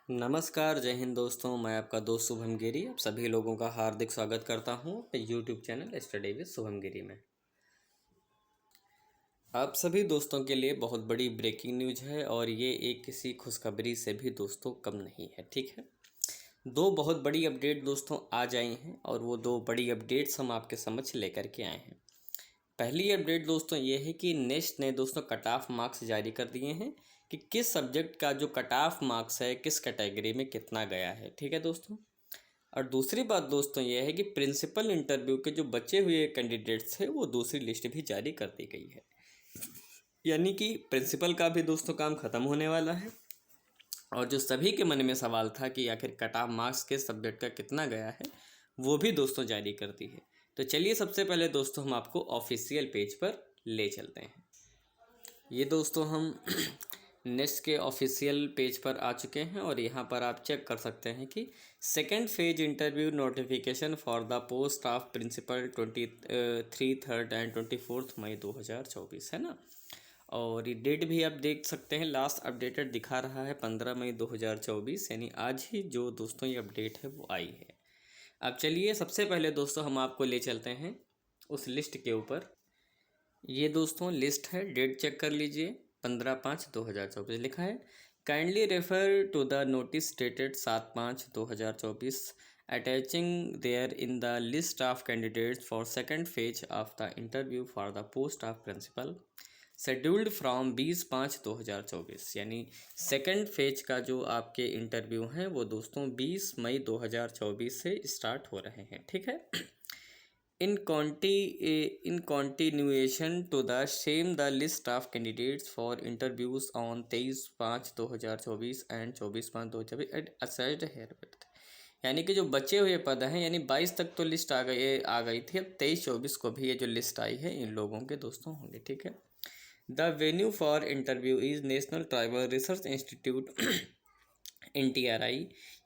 नमस्कार, जय हिंद दोस्तों। मैं आपका दोस्त शुभम गिरी आप सभी लोगों का हार्दिक स्वागत करता हूं अपने YouTube channel study with Shubham Giri में। आप सभी दोस्तों के लिए बहुत बड़ी ब्रेकिंग न्यूज है और ये एक किसी खुशखबरी से भी दोस्तों कम नहीं है। ठीक है, दो बहुत बड़ी अपडेट दोस्तों आज आई हैं और वो दो बड़ी अपडेट्स हम आपके समक्ष लेकर के आए हैं। पहली अपडेट दोस्तों ये है कि नेस्ट ने दोस्तों कट ऑफ मार्क्स जारी कर दिए हैं कि किस सब्जेक्ट का जो कट ऑफ मार्क्स है किस कैटेगरी में कितना गया है। ठीक है दोस्तों, और दूसरी बात दोस्तों ये है कि प्रिंसिपल इंटरव्यू के जो बचे हुए कैंडिडेट्स थे वो दूसरी लिस्ट भी जारी कर दी गई है। यानी कि प्रिंसिपल का भी दोस्तों काम ख़त्म होने वाला है और जो सभी के मन में सवाल था कि आखिर कट ऑफ मार्क्स के सब्जेक्ट का कितना गया है वो भी दोस्तों जारी कर दी है। तो चलिए सबसे पहले दोस्तों हम आपको ऑफिशियल पेज पर ले चलते हैं। ये दोस्तों हम नेक्स्ट के ऑफिशियल पेज पर आ चुके हैं और यहाँ पर आप चेक कर सकते हैं कि second phase interview notification for the post of principal 23 and 24 May 2024 है ना। और ये डेट भी आप देख सकते हैं, लास्ट अपडेटेड दिखा रहा है 15 मई 2024, यानी आज ही जो दोस्तों ये अपडेट है वो आई है। अब चलिए सबसे पहले दोस्तों हम आपको ले चलते हैं उस लिस्ट के ऊपर। ये दोस्तों लिस्ट है, डेट चेक कर लीजिए 15/5/2024 लिखा है। Kindly refer to the notice dated 7/5/2024 attaching therein the list of candidates for second phase of the interview for the post of principal scheduled from 20/5/2024। यानी सेकेंड फेज का जो आपके interview हैं वो दोस्तों 20 मई 2024 से स्टार्ट हो रहे हैं। ठीक है, in continuation to the same the list of candidates for interviews on 23/5/2024 and 24/5/2024 at assessed herewith। यानी कि जो बचे हुए पद हैं, यानी 22 तक तो लिस्ट आ गई थी, अब 23-24 को भी ये जो लिस्ट आई है इन लोगों के दोस्तों होंगे। ठीक है, the venue for interview is national tribal research institute NTRI,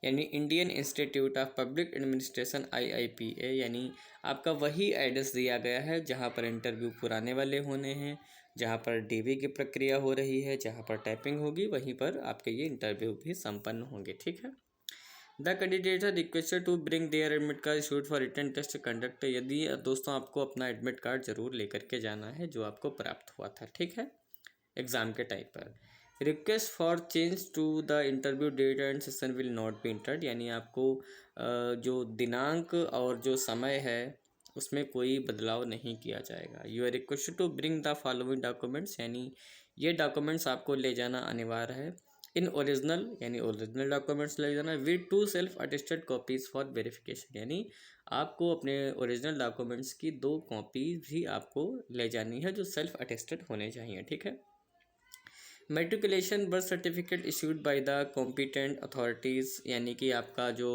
यानी Indian institute of public administration IIPA। यानी आपका वही एड्रेस दिया गया है जहां पर इंटरव्यू पुराने वाले होने हैं, जहां पर DV की प्रक्रिया हो रही है, जहां पर टाइपिंग होगी, वहीं पर आपके ये इंटरव्यू भी संपन्न होंगे। ठीक है, the candidate are requested to bring their admit card issued for written test conduct. यदि दोस्तों आपको अपना एडमिट कार्ड जरूर लेकर के जाना है जो आपको प्राप्त हुआ था। ठीक है, एग्ज़ाम के टाइप पर। Request for change to the interview date and session will not be entered. यानी आपको जो दिनांक और जो समय है उसमें कोई बदलाव नहीं किया जाएगा। You are requested to bring the following documents. यानी ये डॉक्यूमेंट्स आपको ले जाना अनिवार्य है। इन ओरिजिनल, यानी ओरिजिनल डॉक्यूमेंट्स ले जाना with 2 self attested copies for verification. यानी आपको अपने ओरिजिनल डॉक्यूमेंट्स की 2 कॉपी भी आपको ले जानी है जो सेल्फ अटेस्टेड होने चाहिए। ठीक है, matriculation birth certificate issued by the competent authorities. यानी कि आपका जो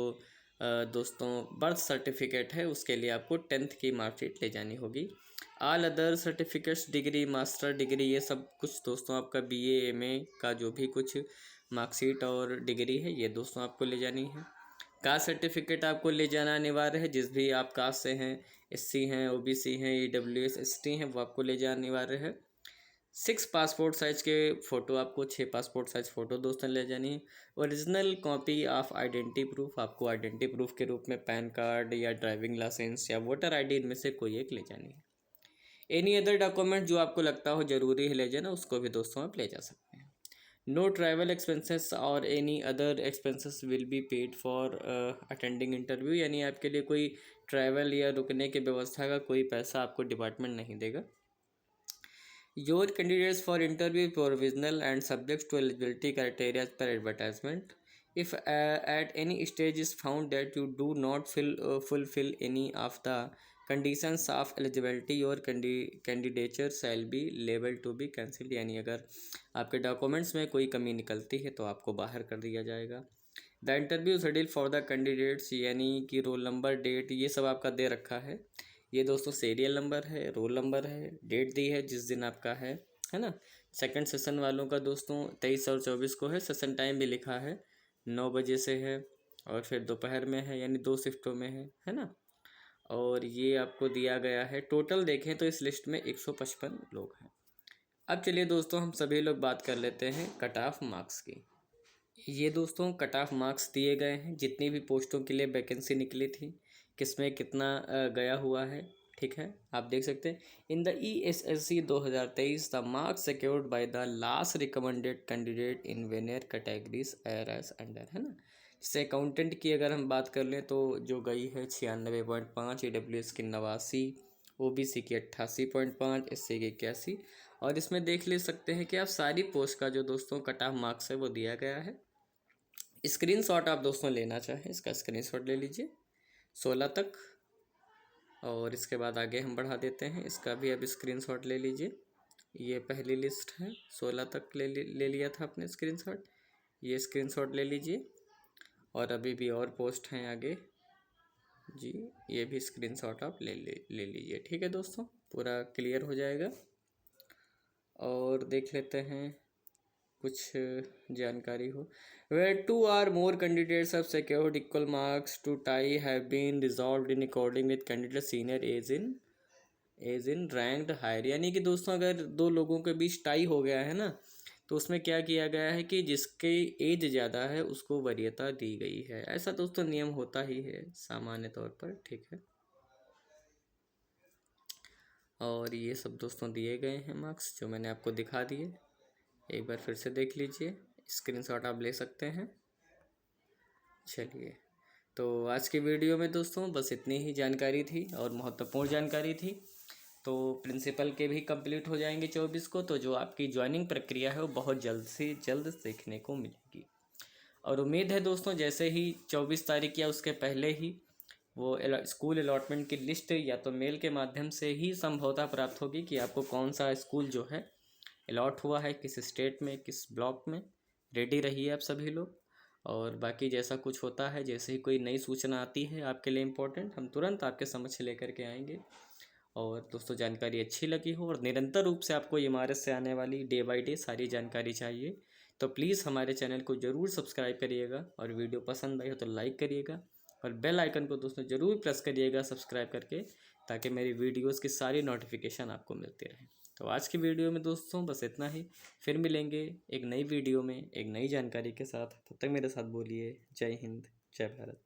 दोस्तों बर्थ सर्टिफिकेट है उसके लिए आपको 10th की मार्कशीट ले जानी होगी। All other certificates, degree, master degree, ये सब कुछ दोस्तों आपका BA MA का जो भी कुछ मार्कशीट और डिग्री है ये दोस्तों आपको ले जानी है। कास्ट सर्टिफिकेट आपको ले जाना अनिवार्य है, जिस भी आप कास्ट से हैं, SC हैं, OBC हैं, EWS ST हैं, वो आपको ले जाना अनिवार्य है। 6 पासपोर्ट साइज़ के फ़ोटो, आपको 6 पासपोर्ट साइज़ फ़ोटो दोस्तों ले जानी है। Original copy of identity proof, आपको आइडेंटिटी प्रूफ के रूप में पैन कार्ड या ड्राइविंग लाइसेंस या वोटर ID इनमें से कोई एक ले जानी है। एनी अदर डॉक्यूमेंट जो आपको लगता हो ज़रूरी है ले जाना, उसको भी दोस्तों आप ले जा सकते हैं। नो ट्रैवल एक्सपेंसेस और any other expenses will be paid for attending interview. यानी आपके लिए कोई ट्रैवल या रुकने की व्यवस्था का कोई पैसा आपको डिपार्टमेंट नहीं देगा। Your candidates for interview provisional and subject to eligibility criteria as per advertisement. If at any stage is found that you do not fulfill any of the conditions of eligibility, your candidature shall be labeled to be cancelled। यानी अगर आपके documents में कोई कमी निकलती है तो आपको बाहर कर दिया जाएगा। The interview schedule for the candidates, यानी कि रोल नंबर, डेट, ये सब आपका दे रखा है। ये दोस्तों सीरियल नंबर है, रोल नंबर है, डेट दी है जिस दिन आपका है ना। सेकंड सेशन वालों का दोस्तों 23 और 24 को है। सेशन टाइम भी लिखा है 9 बजे से है और फिर दोपहर में है, यानी 2 शिफ्टों में है ना। और ये आपको दिया गया है। टोटल देखें तो इस लिस्ट में 155 लोग हैं। अब चलिए दोस्तों हम सभी लोग बात कर लेते हैं कट ऑफ मार्क्स की। ये दोस्तों कट ऑफ मार्क्स दिए गए हैं जितनी भी पोस्टों के लिए वैकेंसी निकली थी, किसमें कितना गया हुआ है। ठीक है, आप देख सकते हैं in the ESSC 2023 the marks secured by the last recommended candidate in vernier categories air S under, है ना। जैसे अकाउंटेंट की अगर हम बात कर लें तो जो गई है 96.5, EWS की 89, OBC की 88.5, SC की 81। और इसमें देख ले सकते हैं कि आप सारी पोस्ट का जो दोस्तों कट ऑफ मार्क्स है वो दिया गया है। स्क्रीनशॉट आप दोस्तों लेना चाहें इसका स्क्रीनशॉट ले लीजिए 16 तक, और इसके बाद आगे हम बढ़ा देते हैं, इसका भी अब स्क्रीनशॉट ले लीजिए। ये पहली लिस्ट है, 16 तक ले लिया था आपने स्क्रीनशॉट, ये स्क्रीनशॉट ले लीजिए। और अभी भी और पोस्ट हैं आगे जी, ये भी स्क्रीनशॉट आप ले लीजिए। ठीक है दोस्तों, पूरा क्लियर हो जाएगा। और देख लेते हैं कुछ जानकारी हो। Where 2 or more candidates have secured equal marks to tie have been resolved in according with candidate senior age in ranked higher. यानी कि दोस्तों अगर दो लोगों के बीच टाई हो गया है ना, तो उसमें क्या किया गया है कि जिसकी एज ज़्यादा है उसको वरीयता दी गई है। ऐसा दोस्तों नियम होता ही है सामान्य तौर पर। ठीक है, और ये सब दोस्तों दिए गए हैं मार्क्स जो मैंने आपको दिखा दिए, एक बार फिर से देख लीजिए, स्क्रीनशॉट आप ले सकते हैं। चलिए, तो आज की वीडियो में दोस्तों बस इतनी ही जानकारी थी और महत्वपूर्ण जानकारी थी। तो प्रिंसिपल के भी कंप्लीट हो जाएंगे 24 को, तो जो आपकी ज्वाइनिंग प्रक्रिया है वो बहुत जल्द से जल्द देखने को मिलेगी। और उम्मीद है दोस्तों जैसे ही 24 तारीख या उसके पहले ही वो स्कूल अलॉटमेंट की लिस्ट या तो मेल के माध्यम से ही संभवतः प्राप्त होगी कि आपको कौन सा स्कूल जो है अलॉट हुआ है, किस स्टेट में, किस ब्लॉक में। रेडी रहिए आप सभी लोग। और बाकी जैसा कुछ होता है, जैसे ही कोई नई सूचना आती है आपके लिए इम्पोर्टेंट, हम तुरंत आपके समक्ष लेकर के आएंगे। और दोस्तों जानकारी अच्छी लगी हो और निरंतर रूप से आपको इमारत से आने वाली डे बाय डे सारी जानकारी चाहिए, तो प्लीज़ हमारे चैनल को ज़रूर सब्सक्राइब करिएगा। और वीडियो पसंद आई हो तो लाइक करिएगा, और बेल आइकन को दोस्तों ज़रूर प्रेस करिएगा सब्सक्राइब करके, ताकि मेरी वीडियोज़ की सारी नोटिफिकेशन आपको मिलती रहे। तो आज की वीडियो में दोस्तों बस इतना ही, फिर मिलेंगे एक नई वीडियो में एक नई जानकारी के साथ। तब तक मेरे साथ बोलिए जय हिंद, जय भारत।